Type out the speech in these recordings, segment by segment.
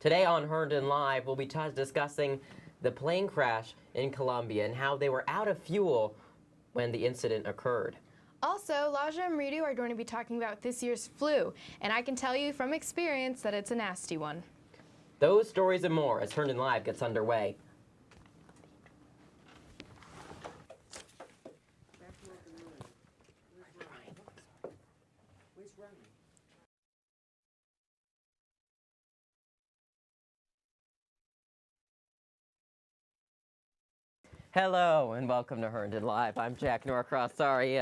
Today on Herndon Live, we'll be discussing the plane crash in Colombia and how they were out of fuel when the incident occurred. Also, Laja and Ritu are going to be talking about this year's flu, and I can tell you from experience that it's a nasty one. Those stories and more as Herndon Live gets underway. Hello and welcome to Herndon Live. I'm Jack Norcross. Sorry,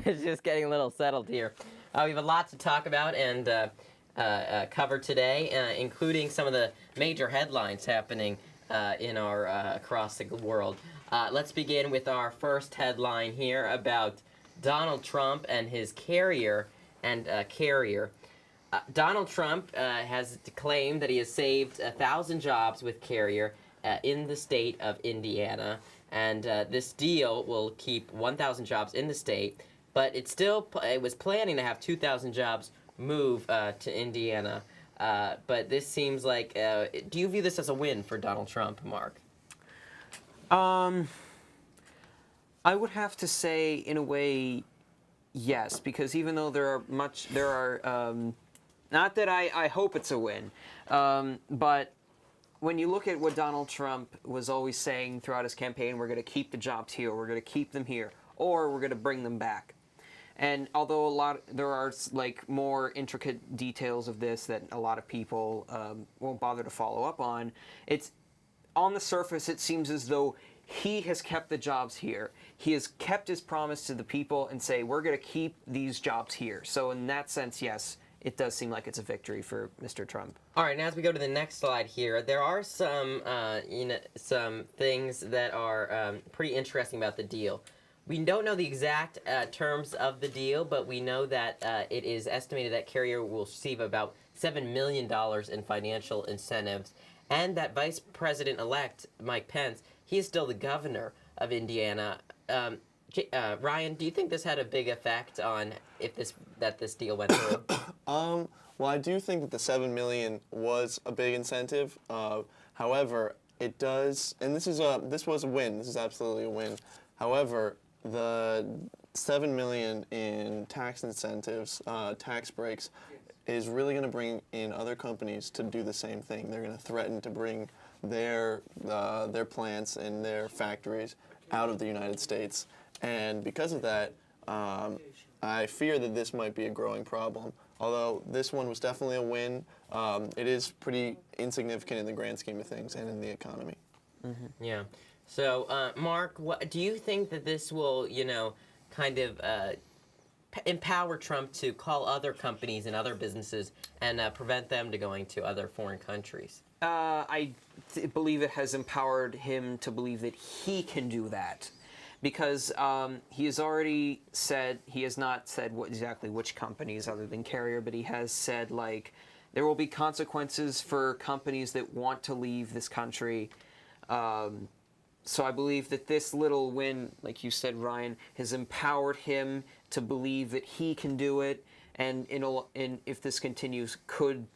just getting a little settled here. We have a lot to talk about and cover today, including some of the major headlines happening in our across the world. Let's begin with our first headline here about Donald Trump and his carrier carrier. Donald Trump has claimed that he has saved 1,000 jobs with Carrier in the state of Indiana. And this deal will keep 1,000 jobs in the state, but it was planning to have 2,000 jobs move to Indiana. But this seems like, do you view this as a win for Donald Trump, Mark? I would have to say, in a way, yes, because even though not that I hope it's a win, but when you look at what Donald Trump was always saying throughout his campaign, we're going to keep the jobs here, we're going to keep them here, or we're going to bring them back. And although there are like more intricate details of this that a lot of people won't bother to follow up on, it's on the surface it seems as though he has kept the jobs here. He has kept his promise to the people and say we're going to keep these jobs here. So in that sense, yes, it does seem like it's a victory for Mr. Trump. All right, now as we go to the next slide here, there are some, some things that are pretty interesting about the deal. We don't know the exact terms of the deal, but we know that it is estimated that Carrier will receive about $7 million in financial incentives, and that Vice President-elect Mike Pence, he is still the governor of Indiana. Ryan, do you think this had a big effect on that this deal went through? Well, I do think that the $7 million was a big incentive. However, it does, and this was a win. This is absolutely a win. However, the $7 million in tax incentives, tax breaks, is really going to bring in other companies to do the same thing. They're going to threaten to bring their plants and their factories out of the United States. And because of that, I fear that this might be a growing problem. Although this one was definitely a win, it is pretty insignificant in the grand scheme of things and in the economy. Mm-hmm. Yeah. So, Mark, do you think that this will, kind of empower Trump to call other companies and other businesses and prevent them to going to other foreign countries? I believe it has empowered him to believe that he can do that. Because he has already said, he has not said exactly which companies other than Carrier, but he has said, like, there will be consequences for companies that want to leave this country. So I believe that this little win, like you said, Ryan, has empowered him to believe that he can do it, and if this continues, could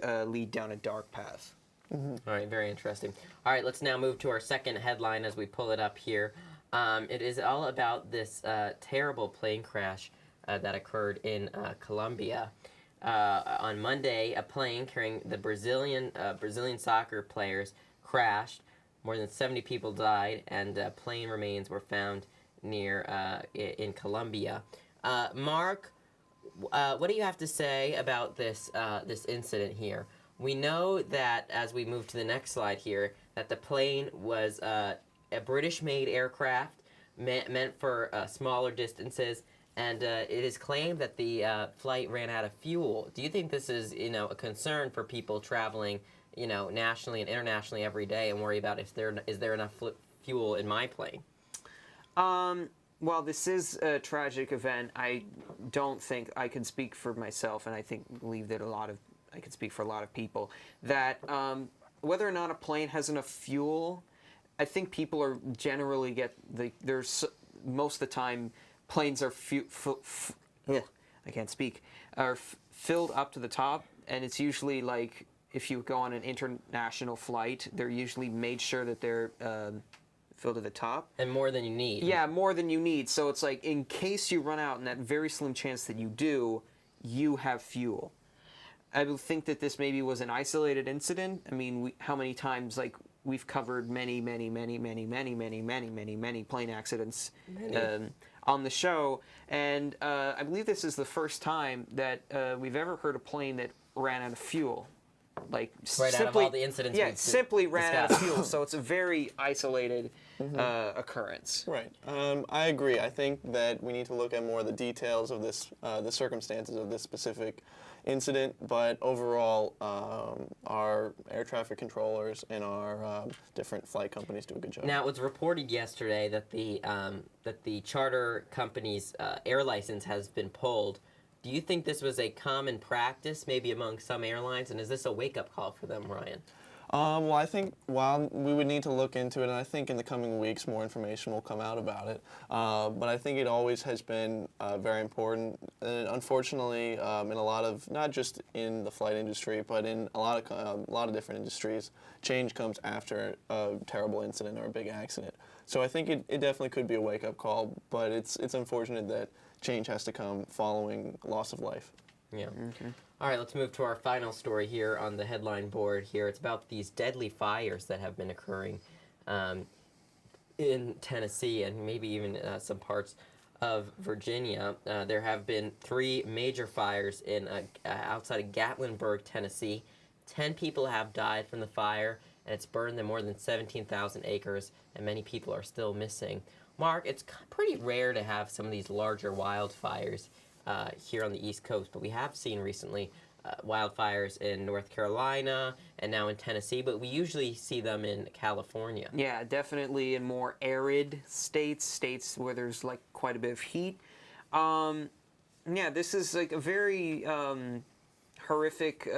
lead down a dark path. Mm-hmm. All right, very interesting. All right, let's now move to our second headline as we pull it up here. It is all about this terrible plane crash that occurred in Colombia. On Monday, a plane carrying the Brazilian soccer players crashed. More than 70 people died, and plane remains were found near in Colombia. Mark, what do you have to say about this incident here? We know that, as we move to the next slide here, that the plane was a British-made aircraft meant for smaller distances, and it is claimed that the flight ran out of fuel. Do you think this is, a concern for people traveling, nationally and internationally every day, and worry about is there enough fuel in my plane? Well, this is a tragic event. I don't think I can speak for myself, and I believe that I can speak for a lot of people, that whether or not a plane has enough fuel, I think people are generally most of the time planes are filled up to the top, and it's usually like if you go on an international flight, they're usually made sure that they're filled to the top. And more than you need. Yeah, more than you need. So it's like, in case you run out, and that very slim chance that you do, you have fuel. I would think that this maybe was an isolated incident. I mean, how many times, like, we've covered many plane accidents on the show, and I believe this is the first time that we've ever heard a plane that ran out of fuel. Like, Right out of all the incidents we've simply ran out of discussed. fuel. So it's a very isolated occurrence. Right. I agree. I think that we need to look at more of the details of this, the circumstances of this specific incident. But overall, our air traffic controllers and our different flight companies do a good job. Now, it was reported yesterday that the charter company's air license has been pulled. Do you think this was a common practice, maybe among some airlines, and is this a wake-up call for them, Ryan? Well, I think while we would need to look into it, and I think in the coming weeks more information will come out about it. But I think it always has been very important. And unfortunately, in a lot of, not just in the flight industry, but in a lot of different industries, change comes after a terrible incident or a big accident. So I think it definitely could be a wake-up call, but it's unfortunate that change has to come following loss of life. Yeah. All right, let's move to our final story here on the headline board here. It's about these deadly fires that have been occurring in Tennessee and maybe even some parts of Virginia. There have been 3 major fires in outside of Gatlinburg, Tennessee. 10 people have died from the fire, and it's burned more than 17,000 acres, and many people are still missing. Mark, it's pretty rare to have some of these larger wildfires here on the East Coast, but we have seen recently wildfires in North Carolina and now in Tennessee, but we usually see them in California. Yeah, definitely in more arid states where there's like quite a bit of heat. Yeah, this is like a very horrific,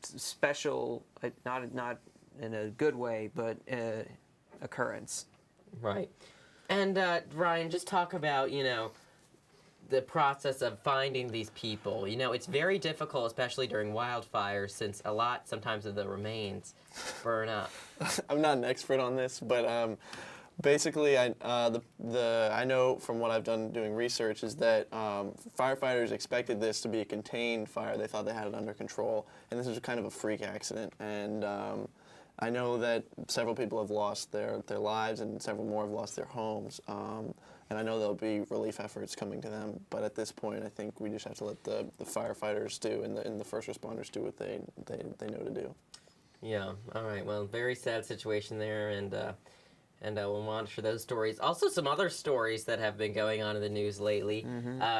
special, not in a good way, but occurrence. Right. And Ryan, just talk about, the process of finding these people. It's very difficult, especially during wildfires, since sometimes of the remains burn up. I'm not an expert on this, but basically, I know from what I've done doing research is that firefighters expected this to be a contained fire. They thought they had it under control, and this was kind of a freak accident. And I know that several people have lost their lives, and several more have lost their homes. And I know there'll be relief efforts coming to them, but at this point, I think we just have to let the firefighters do and the first responders do what they know to do. Yeah. All right. Well, very sad situation there, and we'll monitor those stories. Also, some other stories that have been going on in the news lately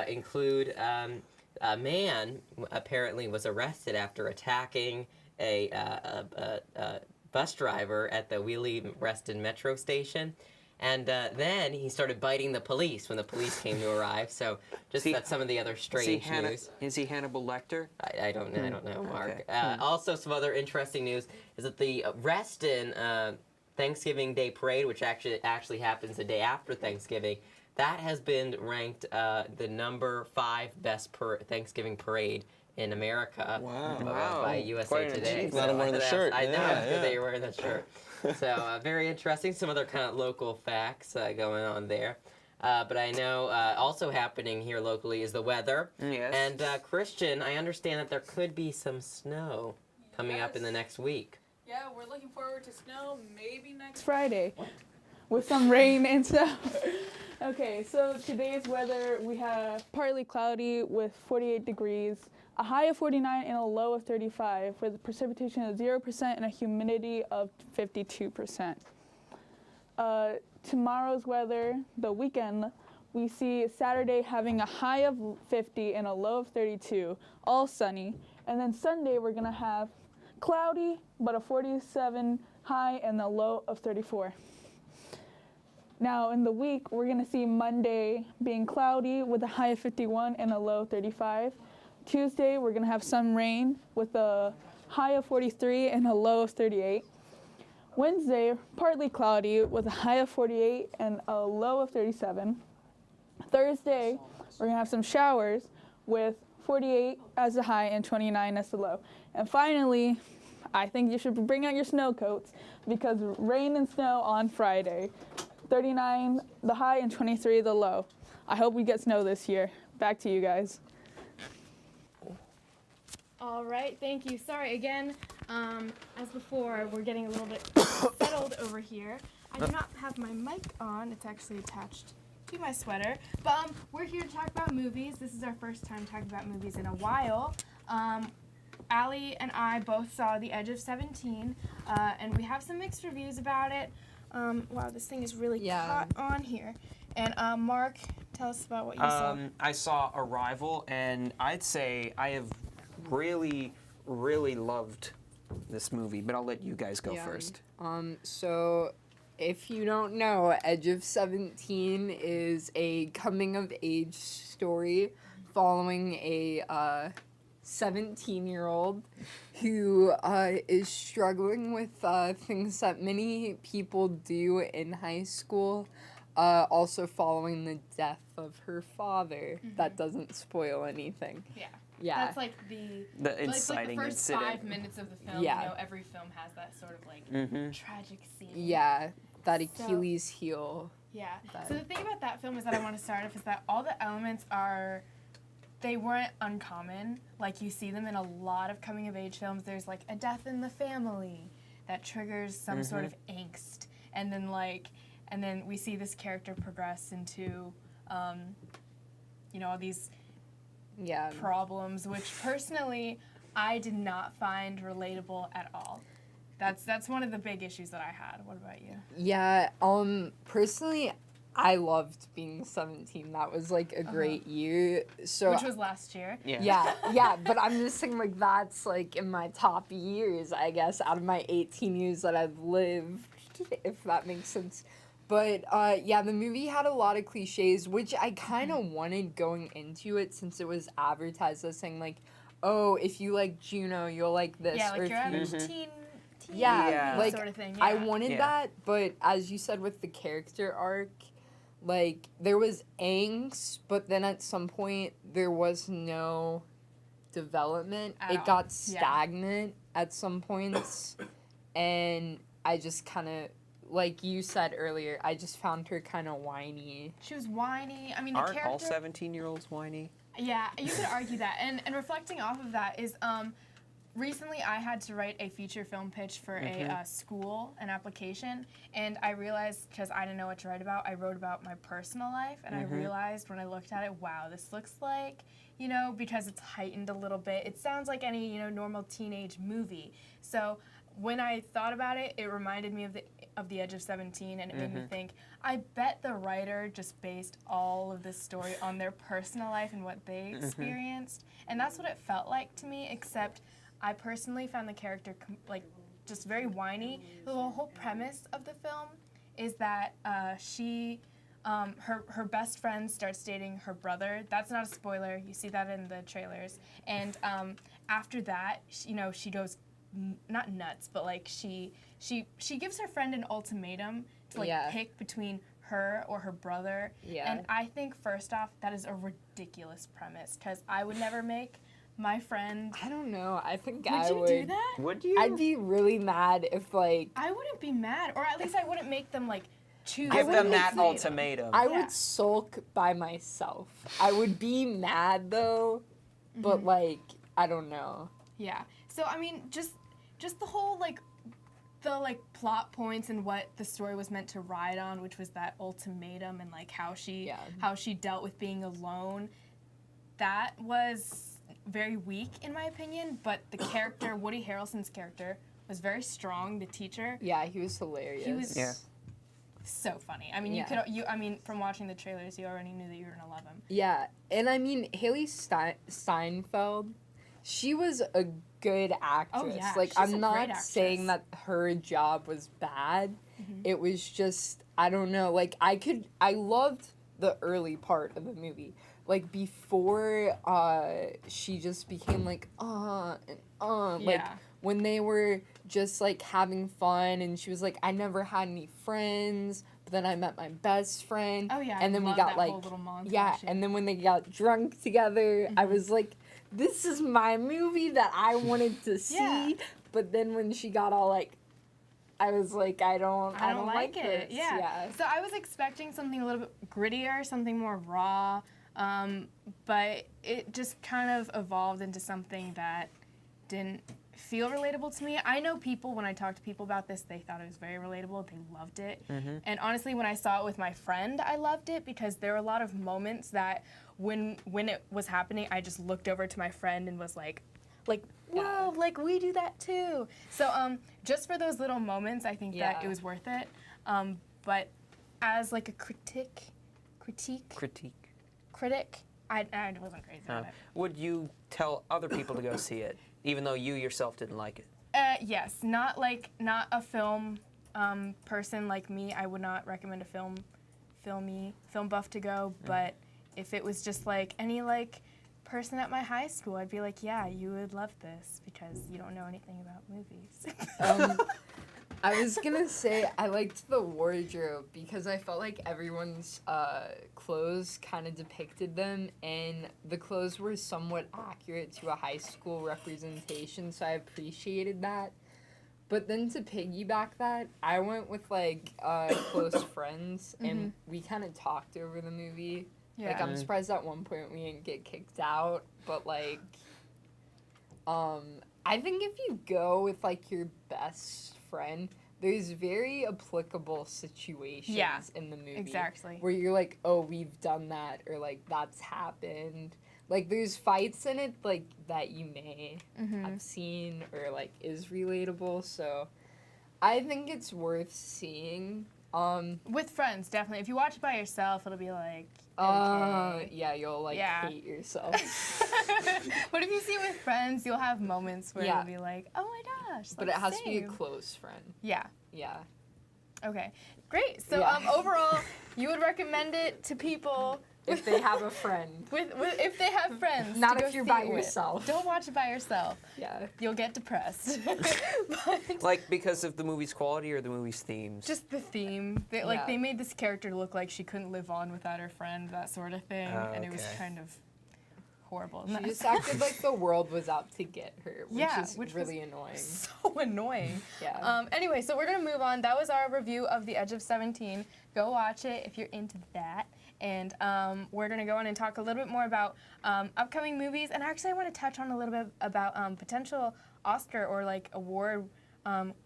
include a man apparently was arrested after attacking a bus driver at the Wheelie-Reston Metro station. And then he started biting the police when the police came to arrive. So that's some of the other strange news. Is he Hannibal Lecter? I don't know, Mark. Okay. Also, some other interesting news is that the Reston Thanksgiving Day Parade, which actually happens the day after Thanksgiving, that has been ranked the number 5 best Thanksgiving parade in America by USA Quite an Today. achievement. Glad I'm wearing the shirt. I know, Yeah, it's good yeah. that you're wearing that shirt. So very interesting. Some other kind of local facts going on there. But I know also happening here locally is the weather. Yes. And Christian, I understand that there could be some snow coming up in the next week. Yeah, we're looking forward to snow maybe next Friday with some rain and snow. Okay, so today's weather, we have partly cloudy with 48 degrees, a high of 49 and a low of 35 with a precipitation of 0% and a humidity of 52%. Tomorrow's weather, the weekend, we see Saturday having a high of 50 and a low of 32, all sunny. And then Sunday we're gonna have cloudy, but a 47 high and a low of 34. Now in the week, we're gonna see Monday being cloudy with a high of 51 and a low of 35. Tuesday, we're gonna have some rain with a high of 43 and a low of 38. Wednesday, partly cloudy with a high of 48 and a low of 37. Thursday, we're gonna have some showers with 48 as the high and 29 as the low. And finally, I think you should bring out your snow coats because rain and snow on Friday. 39 the high and 23 the low. I hope we get snow this year. Back to you guys. All right, thank you. Sorry again. As before, we're getting a little bit settled over here. I do not have my mic on. It's actually attached to my sweater. But we're here to talk about movies. This is our first time talking about movies in a while. Allie and I both saw The Edge of 17, and we have some mixed reviews about it. Wow, this thing is really caught on here. And Mark, tell us about what you saw. I saw Arrival, and I'd say I have really, really loved this movie, but I'll let you guys go first. So if you don't know, Edge of 17 is a coming of age story following a 17-year-old who is struggling with things that many people do in high school, also following the death of her father. That doesn't spoil anything. Yeah. That's like The like inciting the first incident. 5 minutes of the film. Yeah. You know, every film has that sort of like tragic scene. Yeah, that Achilles heel. Yeah. That- So the thing about that film is that I want to start off is that all the elements they weren't uncommon. Like you see them in a lot of coming of age films. There's like a death in the family that triggers some sort of angst, and then we see this character progress into, all these problems, which personally I did not find relatable at all. That's one of the big issues that I had. What about you? Yeah, personally, I loved being 17. That was like a great year. So Which was last year. yeah, but I'm just saying like that's like in my top years, I guess, out of my 18 years that I've lived, if that makes sense. But the movie had a lot of cliches, which I kind of wanted going into it since it was advertised as saying like, oh, if you like Juno, you'll like this. Yeah, or like if your you- average teen like sort of thing. I Yeah. wanted Yeah. that, but as you said with the character arc, like there was angst, but then at some point there was no development. At It all. got Yeah. stagnant at some points, and I just kind of, like you said earlier, I just found her kind of whiny. She was whiny. I mean, the Aren't character. all 17-year-olds whiny? Yeah, you could argue that. And reflecting off of that is, recently I had to write a feature film pitch for a school, an application, and I realized, because I didn't know what to write about, I wrote about my personal life, and I realized when I looked at it, wow, this looks like, because it's heightened a little bit, it sounds like any, normal teenage movie. So when I thought about it, it reminded me of the Edge of 17, and it made me think, I bet the writer just based all of this story on their personal life and what they experienced, and that's what it felt like to me, except I personally found the character just very whiny. The whole premise of the film is that her best friend starts dating her brother. That's not a spoiler. You see that in the trailers. And after that, she goes not nuts, but like she gives her friend an ultimatum to pick between her or her brother. Yeah. And I think first off, that is a ridiculous premise because I would never make my friend. I don't know. I think Would I you would. do that? Would you? I'd be really mad if like I wouldn't be mad, or at least I wouldn't make them like choose. Give them that ultimatum. ultimatum. I Yeah. would sulk by myself. I would be mad though, but like I don't know. Yeah. So I mean, just the whole the plot points and what the story was meant to ride on, which was that ultimatum and like how she dealt with being alone. That was very weak in my opinion, but the character, Woody Harrelson's character, was very strong. The teacher, Yeah, he was hilarious. He was- Yeah. so funny. I mean, I mean, from watching the trailers, you already knew that you were gonna love him. Yeah, and I mean Haley Steinfeld, she was a good actress. yeah, like she's a I'm great not actress. saying that her job was bad. It was just I don't know. Like I loved the early part of the movie. Like before she just became like like when they were just like having fun and she was like I never had any friends, but then I met my best friend. Oh yeah, And then I we love got that like whole little montage. yeah, and then when they got drunk together, I was like, this is my movie that I wanted to see. Yeah. But then when she got all like, I was like, I don't like it. this. Yeah. So I was expecting something a little bit grittier, something more raw, but it just kind of evolved into something that didn't feel relatable to me. I know people, when I talk to people about this, they thought it was very relatable. They loved it. And honestly, when I saw it with my friend, I loved it because there were a lot of moments that when it was happening, I just looked over to my friend and was like, whoa, like we do that too. So just for those little moments, I think that it was worth it. But as like a critic, I wasn't crazy about it. Would you tell other people to go see it, even though you yourself didn't like it? Yes, not a film person like me. I would not recommend a film buff to go. But if it was just like any like person at my high school, I'd be like, yeah, you would love this because you don't know anything about movies. I was gonna say I liked the wardrobe because I felt like everyone's clothes kind of depicted them, and the clothes were somewhat accurate to a high school representation, so I appreciated that. But then to piggyback that, I went with like close friends, and we kind of talked over the movie. Yeah. Like I'm surprised at one point we didn't get kicked out, but like, I think if you go with like your best friend, there's very applicable situations in the movie. Exactly. Where you're like, oh, we've done that, or like that's happened. Like there's fights in it like that you may have seen or like is relatable. So I think it's worth seeing. With friends, definitely. If you watch it by yourself, it'll be like, okay. Yeah, you'll like hate yourself. But if you see it with friends, you'll have moments where you'll be like, oh my gosh. But it has to be a close friend. Yeah. Yeah. Okay. Great. So overall, you would recommend it to people if they have a friend. If they have friends. Not to if go you're see by it with. yourself. Don't watch it by yourself. Yeah. You'll get depressed. But Like because of the movie's quality or the movie's themes? just the theme. They made this character look like she couldn't live on without her friend, that sort of thing. And it was Okay. kind of horrible. She just acted like the world was out to get her, which is really was annoying. So annoying. Yeah. Anyway, so we're going to move on. That was our review of The Edge of 17. Go watch it if you're into that. And we're going to go on and talk a little bit more about upcoming movies. And actually, I want to touch on a little bit about potential Oscar or like award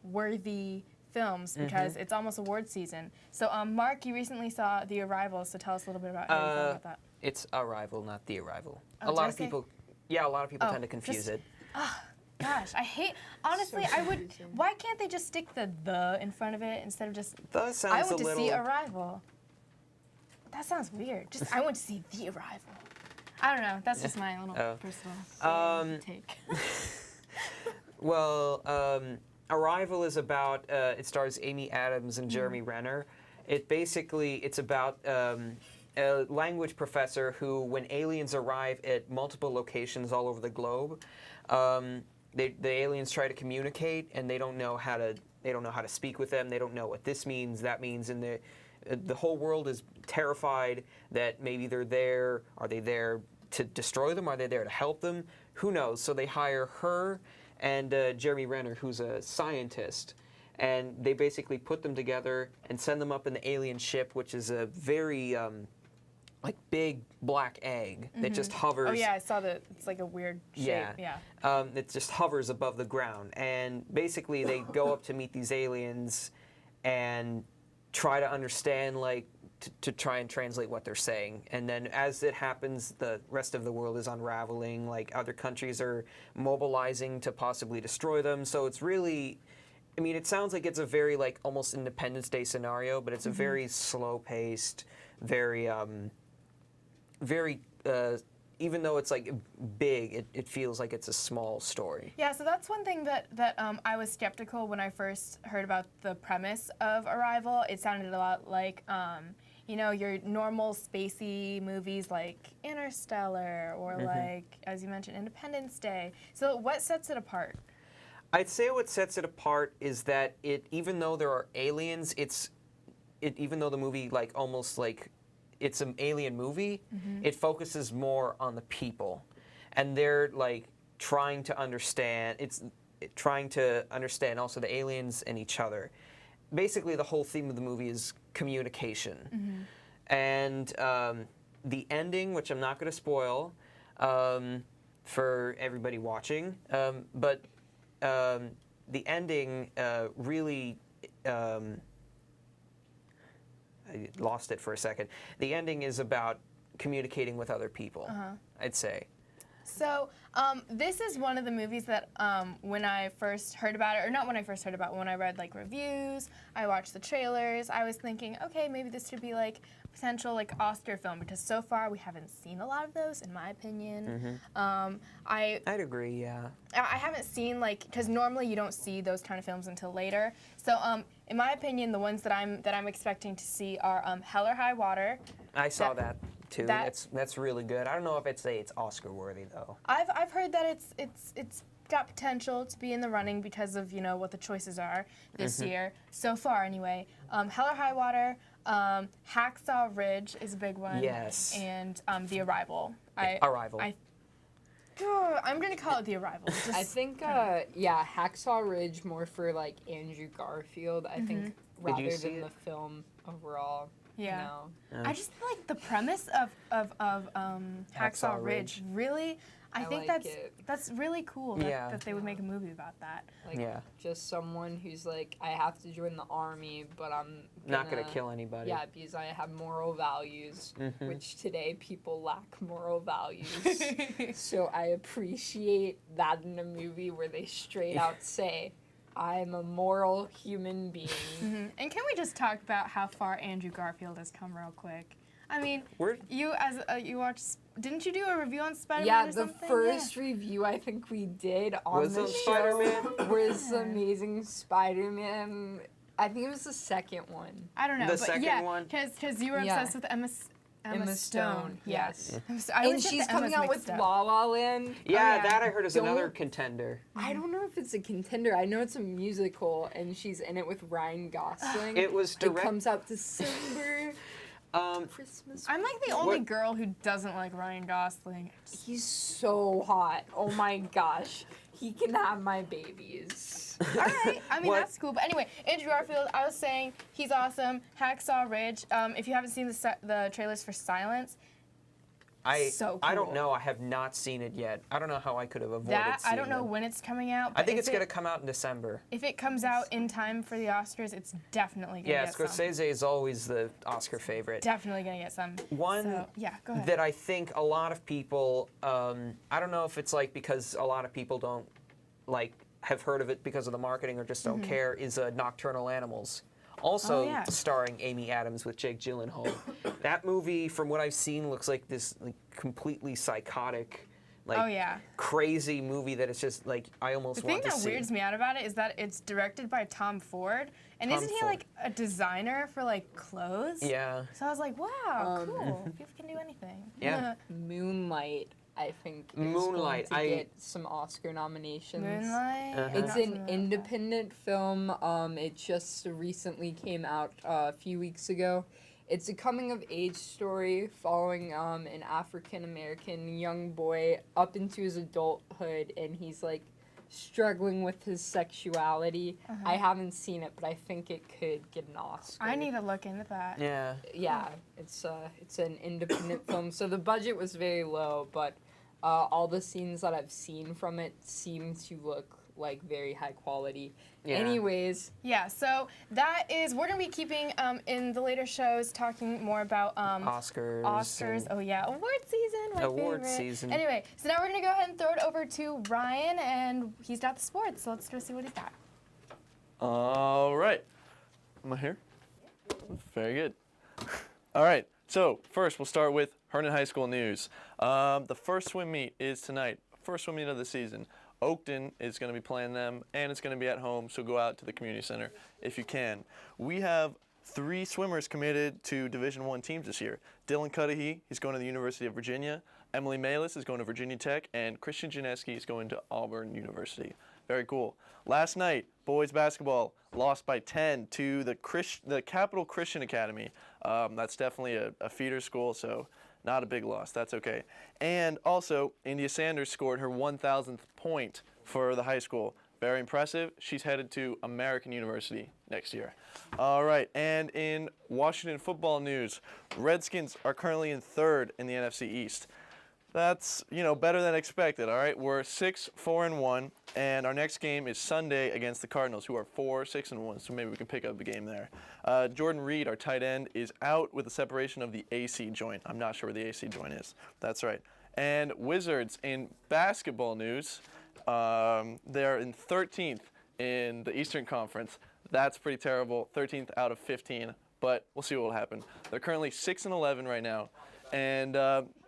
worthy films because it's almost award season. So, Mark, you recently saw The Arrival, so tell us a little bit about how you feel about that. It's Arrival, not The Arrival. Oh, a lot did I of say- people, a lot of people tend to confuse it. Gosh, I hate. Honestly, So I would. confusing. Why can't they just stick the in front of it instead of just? That sounds I went a to little. see Arrival. That sounds weird. Just I went to see The Arrival. I don't know. That's just my little personal take. Well, Arrival is about. It stars Amy Adams and Jeremy Renner. It's about a language professor who, when aliens arrive at multiple locations all over the globe, the aliens try to communicate and they don't know how to speak with them. They don't know what this means, that means, and the whole world is terrified that maybe they're there. Are they there to destroy them? Are they there to help them? Who knows? So they hire her and Jeremy Renner, who's a scientist. And they basically put them together and send them up in the alien ship, which is a very like big black egg that just hovers. Oh yeah, I saw that. It's like a weird shape. Yeah. It just hovers above the ground, and basically they go up to meet these aliens and try to understand, like, to try and translate what they're saying. And then as it happens, the rest of the world is unraveling. Like, other countries are mobilizing to possibly destroy them. So it's really, I mean, it sounds like it's a very, like, almost Independence Day scenario, but it's a very slow-paced, very, even though it's, like, big, it feels like it's a small story. Yeah, so that's one thing that I was skeptical when I first heard about the premise of Arrival. It sounded a lot like, your normal spacey movies like Interstellar or like, as you mentioned, Independence Day. So what sets it apart? I'd say what sets it apart is that even though there are aliens, even though the movie like almost like it's an alien movie, it focuses more on the people, and they're like trying to understand. Trying to understand also the aliens and each other. Basically, the whole theme of the movie is communication, and the ending, which I'm not going to spoil for everybody watching, but the ending really. I lost it for a second. The ending is about communicating with other people, I'd say. So this is one of the movies that when I first heard about it, or not when I first heard about it, when I read like reviews, I watched the trailers, I was thinking, okay, maybe this should be like a potential like Oscar film, because so far we haven't seen a lot of those, in my opinion. I'd agree, yeah. I haven't seen like, because normally you don't see those kind of films until later. So in my opinion, the ones that I'm expecting to see are Hell or High Water. I saw that too. That's really good. I don't know if I'd say it's Oscar worthy though. I've heard that it's got potential to be in the running because of what the choices are this year so far anyway. Hell or High Water, Hacksaw Ridge is a big one. Yes. And The Arrival. Arrival. I'm gonna call it The Arrival. I think, Hacksaw Ridge more for like Andrew Garfield. I think rather see than it? the film overall. Yeah. No. I just like the premise of Hacksaw Ridge. Really, I think like it. that's really cool that they would make a movie about that. Like just someone who's like, I have to join the army, but I'm not gonna kill anybody. Yeah, because I have moral values, which today people lack moral values. So I appreciate that in a movie where they straight out say, I'm a moral human being. And can we just talk about how far Andrew Garfield has come real quick? I mean, you watched. Didn't you do a review on Spider-Man or something? The first review I think we did on the show Spider-Man? was Amazing Spider-Man. I think it was the second one. I don't know, The but second one? because you were obsessed with Emma Stone. Yes. I And she's coming out with La La Land. Yeah, yeah. that I heard is another Don't- contender. I don't know if it's a contender. I know it's a musical, and she's in it with Ryan Gosling. It was It direct. comes out December. Christmas. I'm like the only girl who doesn't like Ryan Gosling. He's so hot. Oh my gosh. He can have my babies. All right, I mean What? that's cool. But anyway, Andrew Garfield, I was saying he's awesome. Hacksaw Ridge. If you haven't seen the trailers for Silence, so I don't cool. know. I have not seen it yet. I don't know how I could have avoided that seeing I don't know it. when it's coming out. I But think if it's gonna come out in December. If it comes out in time for the Oscars, it's definitely gonna Yeah, get some. Scorsese is always the Oscar favorite. Definitely gonna get some. One So, yeah, go ahead. that I think a lot of people, I don't know if it's like because a lot of people don't like have heard of it because of the marketing or just don't care, is Nocturnal Animals. Also Oh, yeah. starring Amy Adams with Jake Gyllenhaal. That movie, from what I've seen, looks like this like, completely psychotic, like Oh, yeah. crazy movie that it's just like I almost The thing want to that see. weirds me out about it is that it's directed by Tom Ford, and Tom isn't he Ford. like a designer for like clothes? Yeah. So I was like, wow, cool. People can do anything. Yeah. Moonlight, I think, is Moonlight, going to get some Oscar nominations. Moonlight. Uh-huh. It's Not an familiar with independent film. It just recently came out a few weeks ago. It's a coming-of-age story following an African-American young boy up into his adulthood, and he's like struggling with his sexuality. I haven't seen it, but I think it could get an Oscar. I need to look into that. Yeah. Yeah, it's an independent film, so the budget was very low, but all the scenes that I've seen from it seem to look like very high quality. Yeah. Anyways, Yeah, so that is, we're going to be keeping in the later shows talking more about Oscars. Oscars. and- Oh, yeah, award season. My Award favorite. season. Anyway, so now we're going to go ahead and throw it over to Ryan, and he's got the sports, so let's go see what he's got. All right. Am I here? Very good. All right. So first, we'll start with Herndon High School news. The first swim meet is tonight. First swim meet of the season. Oakton is going to be playing them, and it's going to be at home, so go out to the community center if you can. We have 3 swimmers committed to Division I teams this year. Dylan Cudahy, he's going to the University of Virginia. Emily Malis is going to Virginia Tech, and Christian Janeski is going to Auburn University. Very cool. Last night, boys basketball lost by 10 to the Capital Christian Academy. That's definitely a feeder school, so not a big loss. That's okay. And also, India Sanders scored her 1,000th point for the high school. Very impressive. She's headed to American University next year. All right, and in Washington football news, Redskins are currently in 3rd in the NFC East. That's, better than expected, all right? We're 6-4-1, and our next game is Sunday against the Cardinals, who are 4-6-1, so maybe we can pick up a game there. Jordan Reed, our tight end, is out with the separation of the AC joint. I'm not sure where the AC joint is. That's right. And Wizards, in basketball news, they're in 13th in the Eastern Conference. That's pretty terrible, 13th out of 15, but we'll see what will happen. They're currently 6-11 right now, and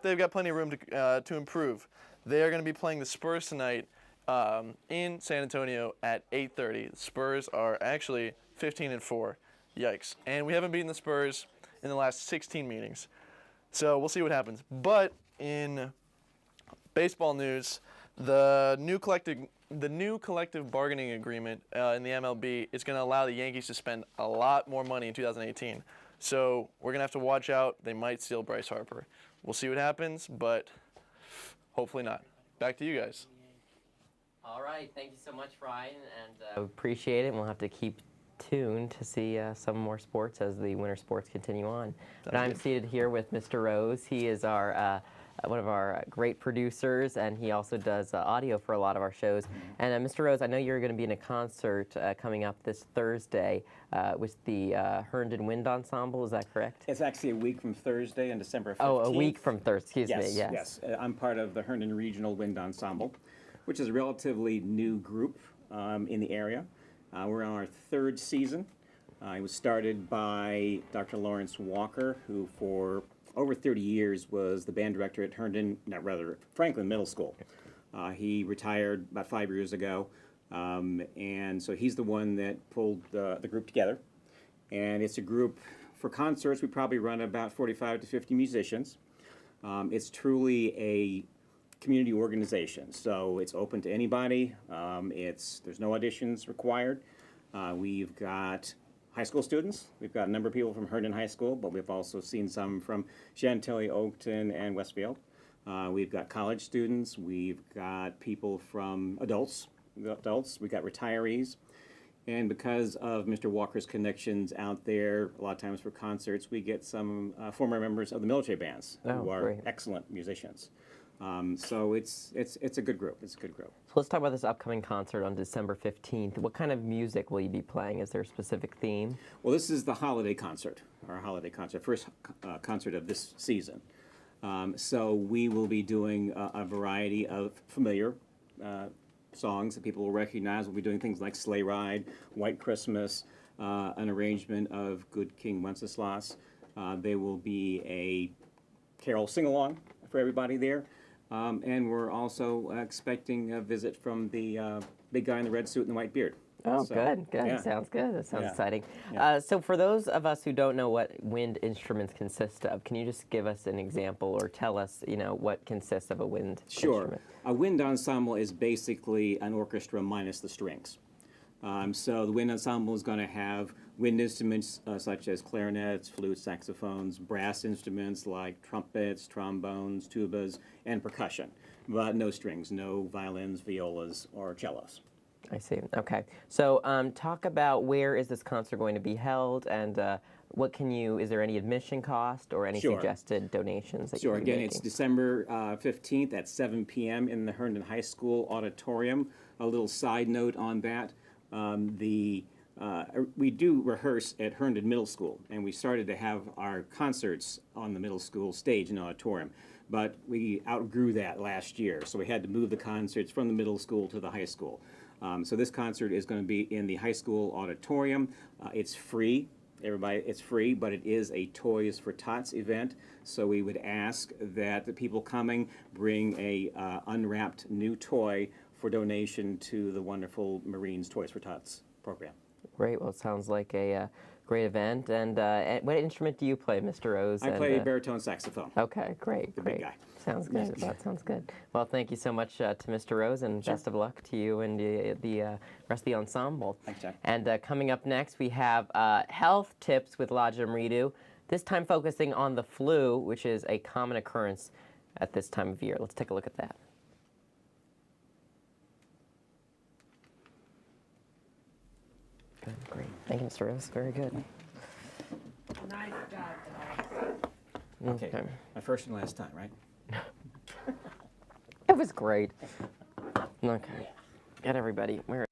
they've got plenty of room to improve. They are going to be playing the Spurs tonight in San Antonio at 8:30. The Spurs are actually 15-4. Yikes. And we haven't beaten the Spurs in the last 16 meetings. So we'll see what happens. But in baseball news, the new collective bargaining agreement in the MLB is going to allow the Yankees to spend a lot more money in 2018. So we're going to have to watch out. They might steal Bryce Harper. We'll see what happens, but hopefully not. Back to you guys. All right, thank you so much, Ryan, and appreciate it. And we'll have to keep tuned to see some more sports as the winter sports continue on. But I'm seated here with Mr. Rose. He is our one of our great producers, and he also does audio for a lot of our shows. And Mr. Rose, I know you're going to be in a concert coming up this Thursday with the Herndon Wind Ensemble. Is that correct? It's actually a week from Thursday on December 15th. Oh, a week from Thursday. Excuse me. Yes, Yes. yes. I'm part of the Herndon Regional Wind Ensemble, which is a relatively new group in the area. We're on our 3rd season. It was started by Dr. Lawrence Walker, who for over 30 years was the band director at Franklin Middle School. He retired about 5 years ago, and so he's the one that pulled the group together. And it's a group, for concerts, we probably run about 45 to 50 musicians. It's truly a community organization, so it's open to anybody. There's no auditions required. We've got high school students. We've got a number of people from Herndon High School, but we've also seen some from Chantilly, Oakton, and Westfield. We've got college students. We've got people from adults. We've got retirees. And because of Mr. Walker's connections out there, a lot of times for concerts, we get some former members of the military bands who are great. excellent musicians. So it's a good group. It's a good group. So let's talk about this upcoming concert on December 15th. What kind of music will you be playing? Is there a specific theme? Well, this is the holiday concert, our holiday concert, first concert of this season. So we will be doing a variety of familiar songs that people will recognize. We'll be doing things like Sleigh Ride, White Christmas, an arrangement of Good King Wenceslas. There will be a carol sing-along for everybody there. And we're also expecting a visit from the big guy in the red suit and the white beard. Oh, So, good. yeah. Sounds good. That sounds Yeah. exciting. Yeah. So for those of us who don't know what wind instruments consist of, can you just give us an example or tell us, what consists of a wind Sure. instrument? A wind ensemble is basically an orchestra minus the strings. So the wind ensemble is going to have wind instruments such as clarinets, flutes, saxophones, brass instruments like trumpets, trombones, tubas, and percussion, but no strings, no violins, violas, or cellos. I see. Okay. So talk about where is this concert going to be held, and is there any admission cost or any Sure. suggested donations that Sure. you'll be Again, it's making? December 15th at 7 p.m. in the Herndon High School auditorium. A little side note on that. We do rehearse at Herndon Middle School, and we started to have our concerts on the middle school stage in the auditorium. But we outgrew that last year, so we had to move the concerts from the middle school to the high school. So this concert is going to be in the high school auditorium. It's free. It's free, but it is a Toys for Tots event. So we would ask that the people coming bring a unwrapped new toy for donation to the wonderful Marines Toys for Tots program. Great. Well, it sounds like a Great event. And what instrument do you play, Mr. Rose? I And, play baritone saxophone. Okay, great, big great. guy. Sounds good. That sounds good. Well, thank you so much to Mr. Rose, and best of luck to you and the rest of the ensemble. Thanks, Jack. And coming up next, we have health tips with Laja Mridu, this time focusing on the flu, which is a common occurrence at this time of year. Let's take a look at that. Good, great. Thank you, Mr. Rose. Very good. Nice job, Okay, my first and last time, right? It was great. Okay. Get everybody. Where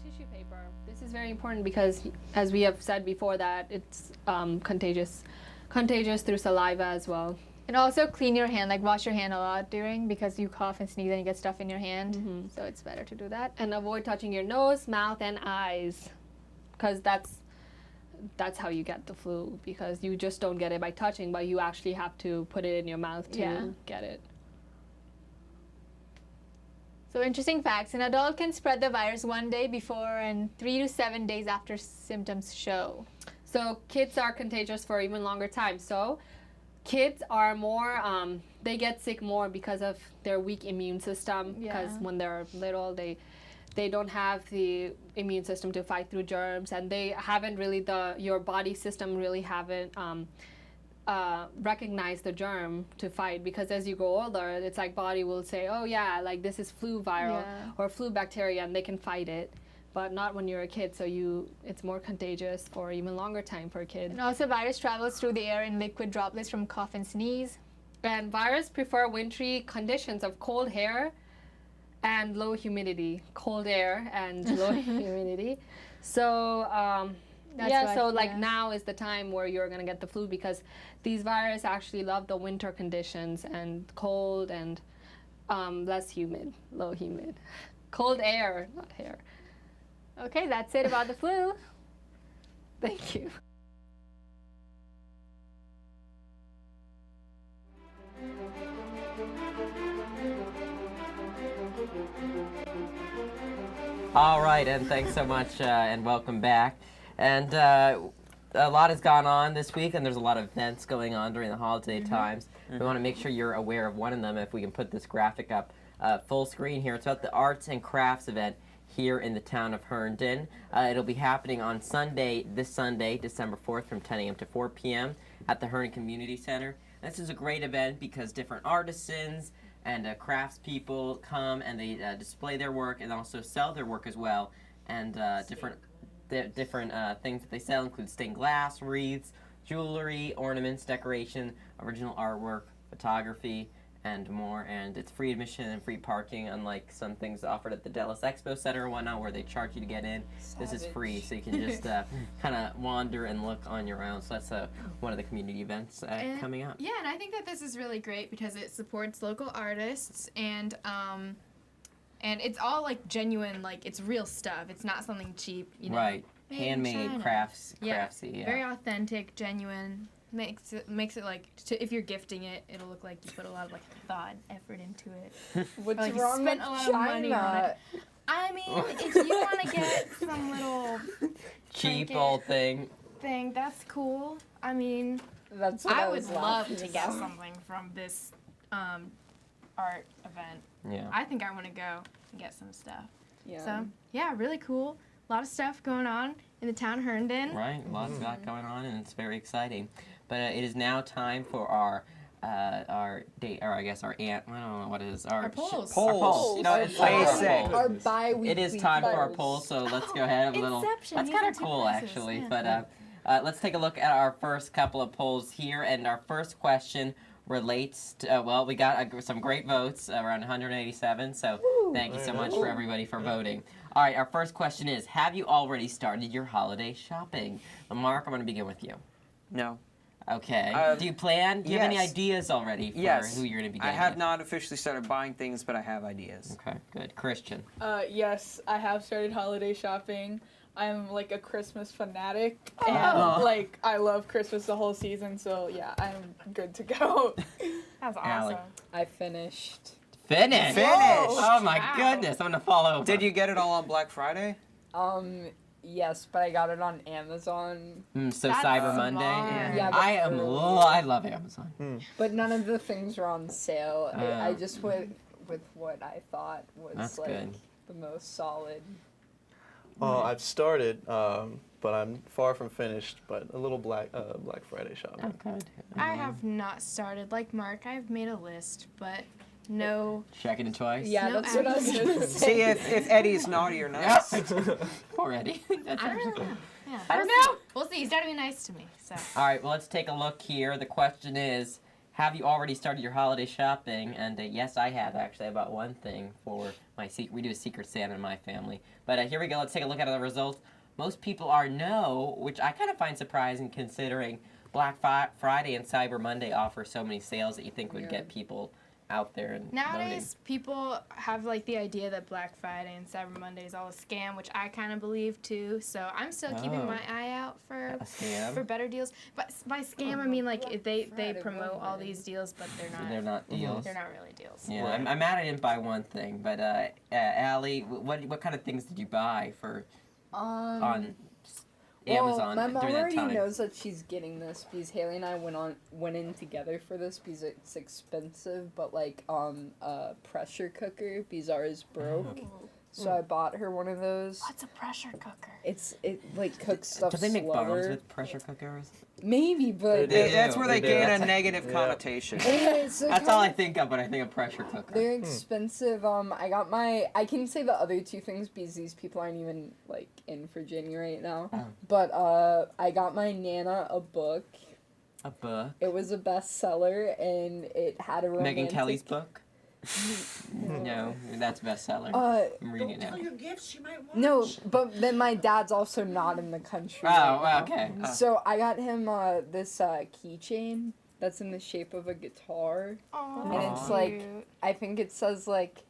tissue paper. This is very important because, as we have said before, that it's contagious through saliva as well. And also clean your hand, like wash your hand a lot during, because you cough and sneeze and you get stuff in your hand. So it's better to do that. And avoid touching your nose, mouth, and eyes, because that's how you get the flu, because you just don't get it by touching, but you actually have to put it in your mouth to get it. So interesting facts. An adult can spread the virus 1 day before and 3 to 7 days after symptoms show. So kids are contagious for even longer time. So kids are more, they get sick more because of their weak immune system, because when they're little, they don't have the immune system to fight through germs, and they haven't really, your body system really haven't recognize the germ to fight, because as you grow older, it's like body will say, oh yeah, like this is flu viral or flu bacteria, and they can fight it, but not when you're a kid. So it's more contagious for even longer time for a kid. And also virus travels through the air in liquid droplets from cough and sneeze. And virus prefer wintry conditions of cold air and low humidity. Cold air and low humidity. So now is the time where you're going to get the flu, because these viruses actually love the winter conditions and cold and less humid, low humid. Cold air, not hair. Okay, that's it about the flu. Thank you. All right, and thanks so much, and welcome back. And a lot has gone on this week, and there's a lot of events going on during the holiday times. We want to make sure you're aware of one of them. If we can put this graphic up full screen here, it's about the Arts and Crafts event here in the town of Herndon. It'll be happening on this Sunday, December 4th, from 10 a.m. to 4 p.m. at the Herndon Community Center. And this is a great event because different artisans and craftspeople come and they display their work and also sell their work as well. And different things that they sell include stained glass, wreaths, jewelry, ornaments, decoration, original artwork, photography, and more. And it's free admission and free parking, unlike some things offered at the Dallas Expo Center or whatnot, where they charge you to get in. This is free, so you can just kind of wander and look on your own. So that's one of the community events coming up. Yeah, and I think that this is really great because it supports local artists and it's all like genuine, like it's real stuff. It's not something cheap, you know. Right. Made in Handmade, China. craftsy. Yeah. Very authentic, genuine. Makes it like if you're gifting it, it'll look like you put a lot of like thought and effort into it. What's Like you wrong spent with a lot of money on China? it. I mean, if you want to get some little Cheap trinket old thing. that's cool. I mean, That's what I was would love laughing to get about. something from this art event. Yeah. I think I want to go and get some stuff. Yeah. So, yeah, really cool. A lot of stuff going on in the town of Herndon. Right, lots of that going on, and it's very exciting. But it is now time for our date, or I guess our I don't know what it is. Our polls. Our polls. You know, it's time for our Basic. polls. Our bi-weekly It is time for our polls. polls, so let's go ahead and have a little. Inception, That's these kind are of two cool, places, actually. yeah. But let's take a look at our first couple of polls here, and our first question relates to. Well, we got some great votes, around 187. So thank you so much for everybody for voting. All right, our first question is: have you already started your holiday shopping? Mark, I'm going to begin with you. No. Okay. Do you plan? Do you have any yes. ideas already for Yes. who you're going to be I getting? have it? not officially started buying things, but I have ideas. Okay, good. Christian. Yes, I have started holiday shopping. I'm like a Christmas fanatic, and Oh. like I love Christmas the whole season. So yeah, I'm good to go. That's Allie. awesome. I finished. Finished. Finished. Oh my Wow. goodness! I'm gonna follow. Did you get it all on Black Friday? Yes, but I got it on Amazon. So That's Cyber Monday. smart. Yeah, but I love Amazon. But none of the things were on sale. I Oh. just went with what I thought was That's like good. the most solid. I've started, but I'm far from finished. But a little Black Friday shopping. Good. I have not started. Like Mark, I've made a list, but no. Checking it twice. Yeah, No that's what I was action. gonna See say. if Eddie's naughty or Yeah. not. Already. That's I don't actually really know. Yeah. I don't We'll see. know. We'll see. He's trying to be nice to me. So. All right. Well, let's take a look here. The question is: have you already started your holiday shopping? And yes, I have actually. I bought one thing for my secret. We do a Secret Santa in my family. But here we go. Let's take a look at the results. Most people are no, which I kind of find surprising considering Black Friday and Cyber Monday offer so many sales that you think would get people out there and Nowadays, people have like the idea that Black Friday and Cyber Monday is all a scam, which I kind of believe too. So I'm still keeping my eye out for A scam? for better deals. But by scam, I mean like they Friday promote all Monday. these deals, but they're not. They're not deals. They're not really deals. Yeah, I'm mad I didn't buy one thing, but Allie, what kind of things did you buy for on Amazon my mom during that already time? knows that she's getting this because Haley and I went in together for this because it's expensive, but like a pressure cooker because ours broke. So I bought her one of those. What's a pressure cooker? It like cooks stuff Do they make slower. bombs with pressure cookers? Maybe, but They That's where they They do. gain a negative Yeah. connotation. anyways, they're That's all I kinda- think of when I think of pressure cooker. They're expensive. I can say the other two things because these people aren't even like in Virginia right now. Oh. But I got my Nana a book. A book. It was a bestseller and it had a romantic. Megan Kelly's book? No, that's bestseller. I'm reading it now. Your gifts, she might watch. No, but then my dad's also not in the country. Oh, right well, now. okay. So I got him this keychain that's in the shape of a guitar. Oh, And it's like I think it says like,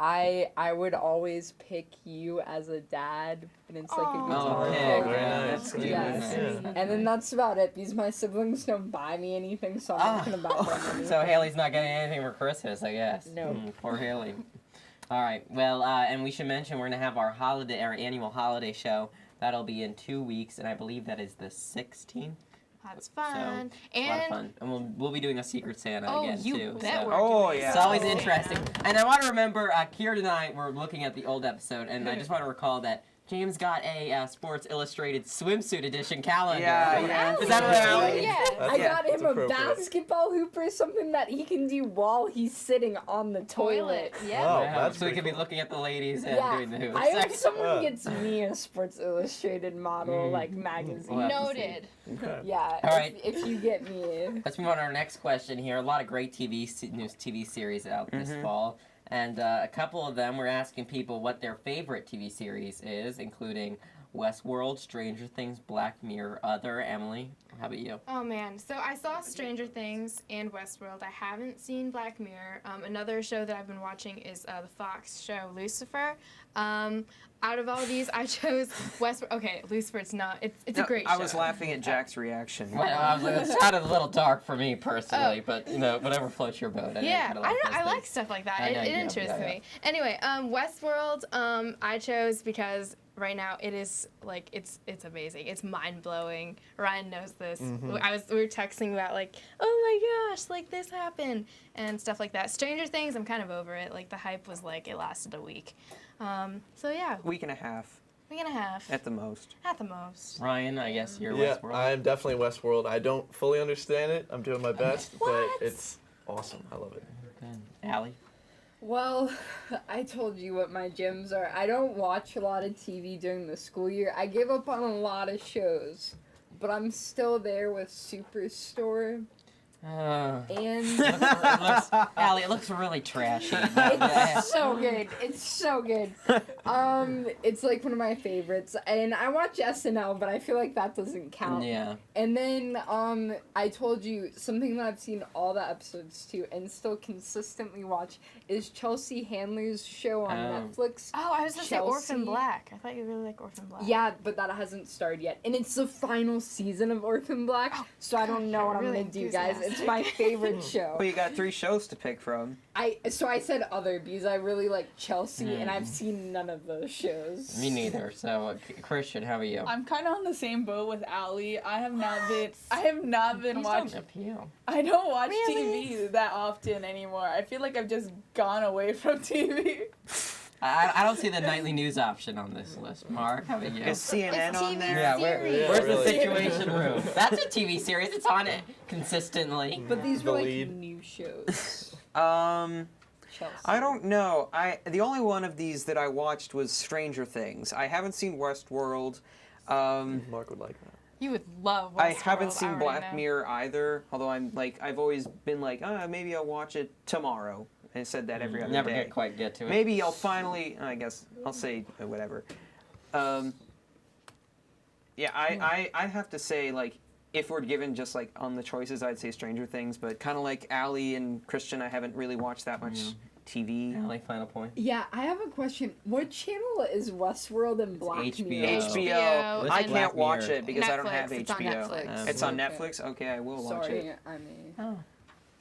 I would always pick you as a dad, and it's like a Aw. guitar. Oh, okay. pick. Very Yeah, nice. that's cute. Yes. Nice. And then that's about it because my siblings don't buy me anything, so I'm not gonna buy them anything. So Haley's not getting anything for Christmas, I guess. No. Poor Haley. All right. Well, and we should mention we're gonna have our annual holiday show. That'll be in 2 weeks, and I believe that is the 16th. That's fun. A lot of And fun. And we'll be doing a Secret Santa oh, again you too. bet so. we're Oh, doing yeah. It's always Santa. interesting. And I want to remember, Kieran and I were looking at the old episode, and I just want to recall that James got a Sports Illustrated swimsuit edition calendar. Yeah. Is that right? Yeah, That's- I got that's him a appropriate. basketball hooper, something that he can do while he's sitting on the toilet. Yeah. Oh, Wow, that's so we pretty could be cool. looking at the ladies and Yeah, doing the hoops. I hope someone Yeah. gets me a Sports Illustrated model like magazine. We'll have to Noted. Okay. Yeah, All right. if you get me. Let's move on to our next question here. A lot of great new TV series out this fall. And a couple of them, we're asking people what their favorite TV series is, including Westworld, Stranger Things, Black Mirror, other. Emily, how about you? Oh man, so I saw Stranger Things and Westworld. I haven't seen Black Mirror. Another show that I've been watching is the Fox show Lucifer. Out of all these, I chose Westworld. Okay, Lucifer's not. It's a great show. I was laughing at Jack's reaction. Well, I was like, it sounded a little dark for me personally, but whatever floats your boat. Yeah, kinda I those like things. stuff like that. I know It you do, interests yeah. me. Anyway, Westworld, I chose because right now it is like it's amazing. It's mind blowing. Ryan knows this. We were texting about like, oh my gosh, like this happened and stuff like that. Stranger Things, I'm kind of over it. Like the hype was like it lasted a week. So yeah, Week and a half week and a half at the most. at the most. Ryan, I guess you're Yeah, Westworld. I'm definitely Westworld. I don't fully understand it. I'm doing my best, but What? it's awesome. I love it. Good. Allie? Well, I told you what my gyms are. I don't watch a lot of TV during the school year. I give up on a lot of shows, but I'm still there with Superstore. And Allie, it looks really trashy. it's so good. It's so good. It's like one of my favorites. And I watch SNL, but I feel like that doesn't count. Yeah. And then I told you something that I've seen all the episodes too and still consistently watch is Chelsea Handler's show on Netflix. Oh, I was gonna say Orphan Chelsea. Black. I thought you really like Orphan Black. Yeah, but that hasn't started yet. And it's the final season of Orphan Black, so I don't know what I'm really gonna do, guys. enthusiastic. It's my favorite show. Well, you got 3 shows to pick from. I said other because I really like Chelsea and I've seen none of those shows. Me neither. So, Christian, how are you? I'm kind of on the same boat with Allie. I have not been Please watching. don't appeal. I don't watch Really? TV that often anymore. I feel like I've just gone away from TV. I don't see the nightly news option on this list. Mark, how about you? Is CNN It's on TV there? Yeah, series. where's really. the Situation Room? That's a TV series. It's on it consistently. But these The were like lead. new shows. Chelsea. I don't know. The only one of these that I watched was Stranger Things. I haven't seen Westworld. Mark would like that. You would love. I Westworld, haven't seen already Black know. Mirror either. Although I've always been like, maybe I'll watch it tomorrow. I said that every other Never day. quite get to it. Maybe I'll finally. I guess I'll say whatever. Yeah, I have to say, like, if we're given just like on the choices, I'd say Stranger Things. But kind of like Allie and Christian, I haven't really watched that much TV. Allie, final point. Yeah, I have a question. What channel is Westworld and Black HBO. Mirror? HBO. I and can't watch Black Mirror. it because I don't have Netflix. It's on HBO. Netflix. It's on Netflix. Okay, I will watch Sorry, it. I'm a Oh,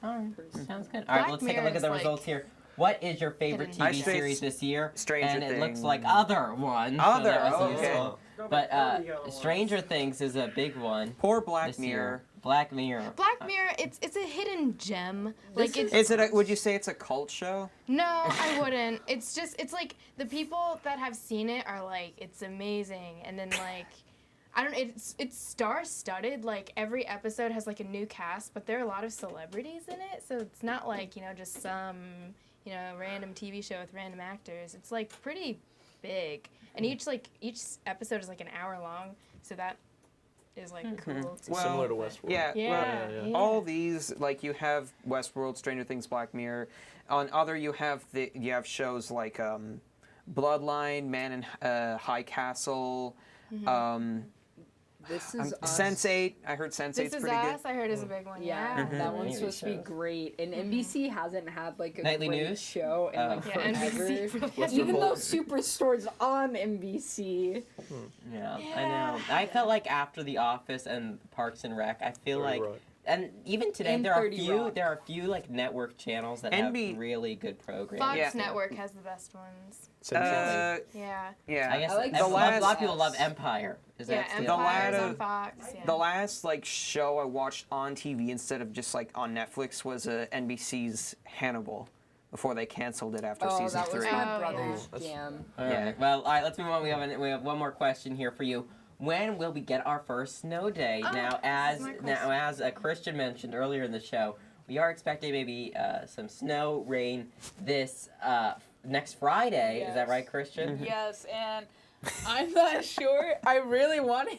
all right. person. Sounds good. All right, Black let's take a Mirror look at is the like results here. What is your favorite hidden I TV say series this year? Stranger and it looks Things. like other one. so Other, that was okay. useful. But Stranger Things is a big one. Poor Black this Mirror. year. Black Mirror. Black Mirror, it's a hidden gem. Like it's Is it? Would you say it's a cult show? no, I wouldn't. It's like the people that have seen it are like it's amazing, and then like I don't. It's star-studded. Like every episode has like a new cast, but there are a lot of celebrities in it, so it's not like just some random TV show with random actors. It's like pretty big, and each episode is like an hour long, so that is like cool. To Well, Similar to Westworld. Yeah. Yeah, well, yeah. all these, like you have Westworld, Stranger Things, Black Mirror. On other, you have shows like Bloodline, Man in High Castle. This is Us. Sense8. I heard Sense8's This is pretty Us. good. I heard is a big one. Yeah, Yeah. that one's Maybe supposed to be shows. great. And NBC hasn't had like a Nightly great news? show in like Yeah, forever. NBC really hasn't. Even though Superstore's on NBC. Yeah, I know. I felt like after The Office and Parks and Rec, I feel 30 like, Rock. and even today And there are 30 Rock. a few like network channels that NB have really good programs. Fox Yeah. Network has the best ones. Uh, Yeah. yeah. I guess I like a the lot last of people love Empire. Is Yeah, that still? The Empire's last- on Fox. Yeah. The last like show I watched on TV instead of just like on Netflix was NBC's Hannibal. before they canceled it after Oh, season that was 3. my Oh, brother's yeah. jam. All Yeah. right. Well, all right. Let's move on. We have one more question here for you. When will we get our first snow day? Now, as Christian mentioned earlier in the show, we are expecting maybe some snow, rain this next Friday. Is that Yes. right, Christian? Yes, and I'm not sure. I really wanted.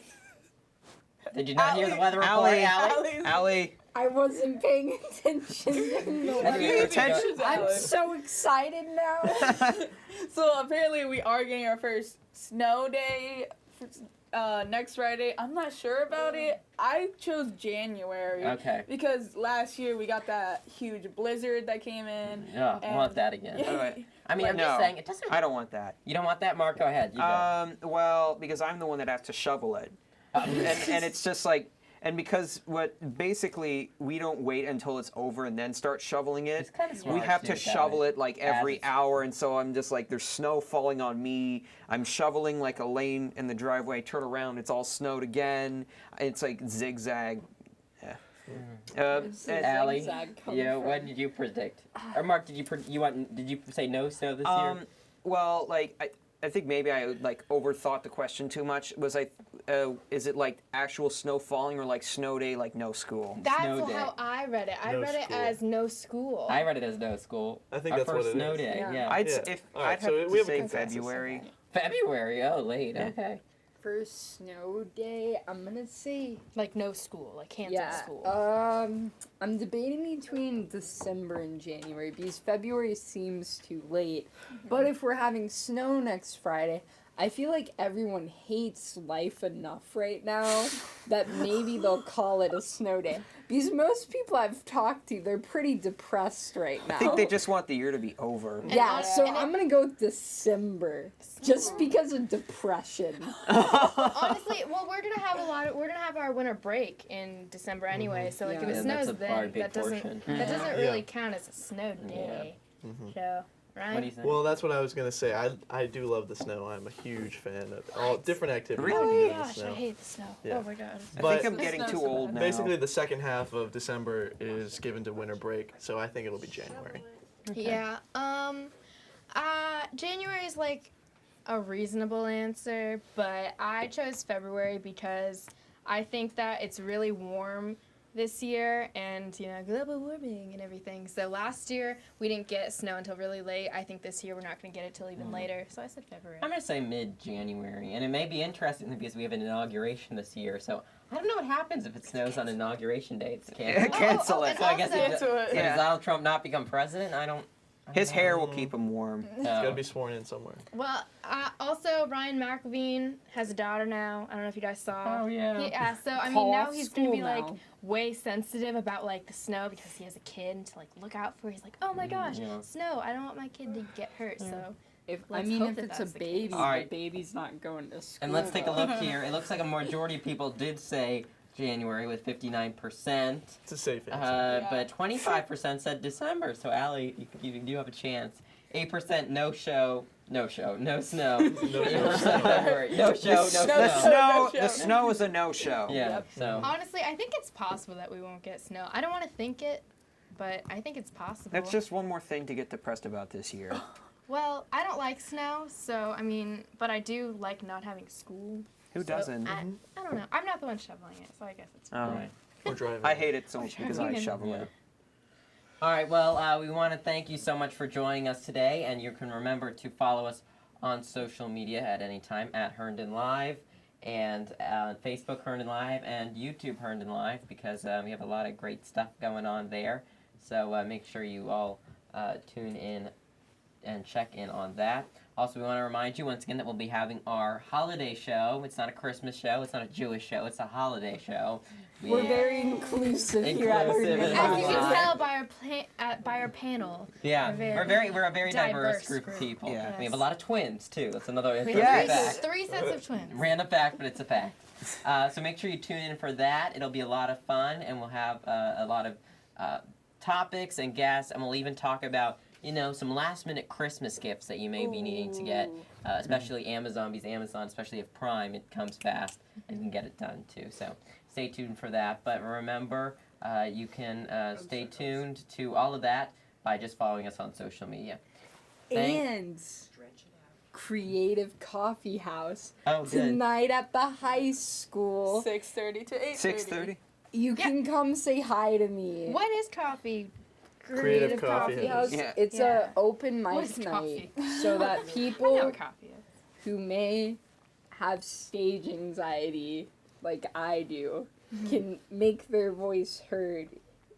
Did you not hear the Allie. weather report, Allie. Allie? Allie, I wasn't paying attention. attention. I'm so excited now. So apparently we are getting our first snow day next Friday. I'm not sure about it. I chose January. Okay. Because last year we got that huge blizzard that came in. Yeah, I want that again. I mean, I'm just saying, it doesn't. I don't want that. You don't want that, Mark? Go ahead. You go. Well, because I'm the one that has to shovel it. And it's just like, and because basically we don't wait until it's over and then start shoveling it. It's kind of smart We have too, to that shovel way. it like As every it's- hour, and so I'm just like, there's snow falling on me. I'm shoveling like a lane in the driveway. Turn around, it's all snowed again. It's like zigzag. Yeah. And- Allie, zigzag come yeah. from? What did you predict? Or Mark, did you say no snow this year? Well, like I think maybe I like overthought the question too much. Is it like actual snow falling or like snow day, like no school? That's Snow day. how I read it. I No read it school. as no school. I read it as no school. I think Our that's what first it snow is. day. Yeah. Yeah. I'd Yeah. if All right, I'd so have we to have a say consensus. February. February. Oh, late. Yeah. Okay. First snow day, I'm gonna say. Like no school, like canceled Yeah. school. I'm debating between December and January because February seems too late. But if we're having snow next Friday, I feel like everyone hates life enough right now that maybe they'll call it a snow day. Because most people I've talked to, they're pretty depressed right now. I think they just want the year to be over. Yeah, so and I'm gonna go with December, just because of depression. Honestly, well, we're gonna have our winter break in December anyway. So like Yeah. if it Yeah, snows that's a then, big that doesn't portion. really count as a snow day. So right. What do you think? Well, that's what I was gonna say. I do love the snow. I'm a huge fan of all different activities. Really? you can do in the Gosh, I snow. hate the snow. Yeah. Oh my god. I But- think I'm getting It's too not so old bad. now. Basically, the second half of December is given to winter break, so I think it'll be January. Yeah. January is like a reasonable answer, but I chose February because I think that it's really warm this year and, you know, global warming and everything. So last year we didn't get snow until really late. I think this year we're not going to get it till even later. So I said February. I'm gonna say mid-January, and it may be interesting because we have an inauguration this year. So I don't know what happens if it snows on inauguration day. It's canceled. Cancel it. and So I guess also- does Yeah. Donald Trump not become president? I don't His hair will keep him warm. It's gotta be sworn in somewhere. Well, also Ryan McElveen has a daughter now. I don't know if you guys saw. Oh, yeah. Yeah. So I mean, Call now off he's gonna be school like now. way sensitive about like the snow because he has a kid to like look out for. He's like, oh my gosh, yeah. snow! I don't want my kid to get hurt. So If Let's if hope that it's a that's the baby, All right. the baby's not going to school. And let's take a look here. It looks like a majority of people did say January with 59%, It's a safe answer. but 25% said December. So Allie, you do have a chance. 8% no snow. 8% February. No show, no snow. The snow is a no-show. Yeah. So honestly, I think it's possible that we won't get snow. I don't want to think it, but I think it's possible. That's just one more thing to get depressed about this year. Well, I don't like snow, so I mean, but I do like not having school. Who So, doesn't? I don't know. I'm not the one shoveling it, so I guess it's fine. Oh. Right. Or driving. I hate it so much because I driving. shovel Yeah. it. All right, well, we want to thank you so much for joining us today, and you can remember to follow us on social media at any time at Herndon Live, and on Facebook Herndon Live, and YouTube Herndon Live, because we have a lot of great stuff going on there. So make sure you all tune in and check in on that. Also, we want to remind you once again that we'll be having our holiday show. It's not a Christmas show. It's not a Jewish show. It's a holiday show. We're very inclusive here at Inclusive Herndon. and As you Live. can tell by our panel. Yeah, we're a very diverse diverse group of group. people. Yeah. We have a lot of twins too. That's another We interesting have Yes. fact. three sets of twins. Random fact, but it's a fact. So make sure you tune in for that. It'll be a lot of fun, and we'll have a lot of topics and guests, and we'll even talk about some last-minute Christmas gifts that you may be needing to get, especially Amazon, because Amazon, especially if Prime, it comes fast and you can get it done too. So stay tuned for that. But remember, you can stay tuned to all of that by just following us on social media. Thank- And Creative Coffee House Oh, good. tonight at the high school. 6:30 to 8:30. 6:30. You can come say hi to me. What is coffee? Creative Coffee House. House. Yeah. It's Yeah. a open What mic is night coffee? so that I know people what coffee is. who may have stage anxiety like I do Mm-hmm. can make their voice heard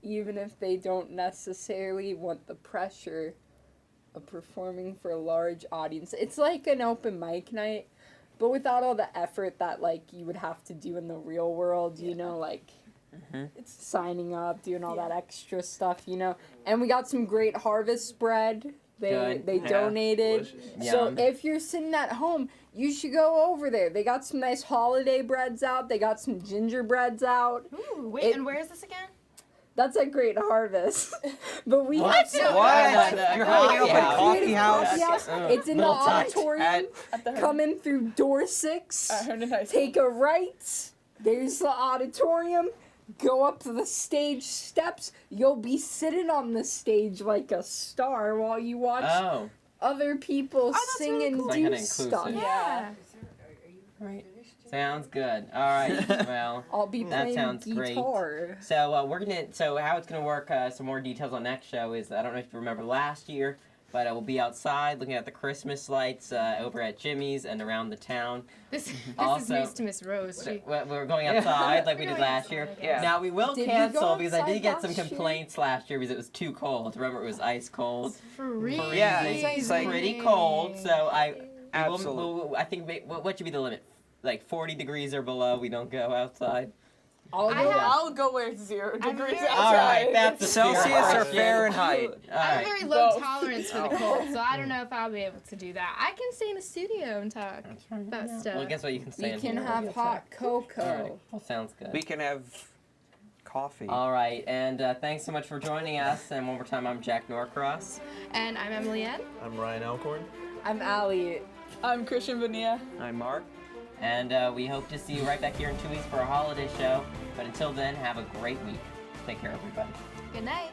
even if they don't necessarily want the pressure of performing for a large audience. It's like an open mic night, but without all the effort that like you would have to do in the real world, you know, like it's signing up, doing all that extra stuff, you know. And we got some great harvest bread. Good. They Yeah. donated. Delicious. So Yum. if you're sitting at home, you should go over there. They got some nice holiday breads out. They got some gingerbreads out. Ooh, wait, It- and where is this again? That's a great harvest. But we What? have some What? The You're coffee hanging up at house. coffee Creative house? Coffee House. Ugh, It's in the little tight. auditorium. At the Coming through door 6. Herndon High School. Take a right. There's the auditorium. Go up to the stage steps. You'll be sitting on the stage like a star while you watch Oh, other people that's sing really and cool. Like do kinda inclusive. stuff. Yeah. sounds good. All right, well. I'll be That playing sounds guitar. So we're gonna. So how it's gonna work? Some more details on next show is I don't know if you remember last year, but we'll be outside looking at the Christmas lights over at Jimmy's and around the town. This is Also- news to Miss Rose. So She, we're going outside like we We're did going last outside, year. I guess. Yeah. Now we will Did we cancel go because I did outside get some last year? complaints last year because it was too cold. Remember, it was ice cold. freezing. Yeah, it's like- Pretty cold. So Absolutely. I think what should be the limit? Like 40 degrees or below, we don't go outside. I'll go where it's 0 I'm degrees very- All right, outside. that's a Celsius fair or question. Fahrenheit? All I have a right. very low Both. tolerance for the cold, so I don't know if I'll be able to do that. I can stay in the studio and talk about stuff. Well, guess what? You can stay We in can here. have hot All right. cocoa. Well, sounds good. We can have coffee. All right, and thanks so much for joining us. And one more time, I'm Jack Norcross. And I'm Emily Ann. I'm Ryan Alcorn. I'm Allie. I'm Christian Bonilla. I'm Mark. And we hope to see you right back here in 2 weeks for our holiday show. But until then, have a great week. Take care, everybody. Good night.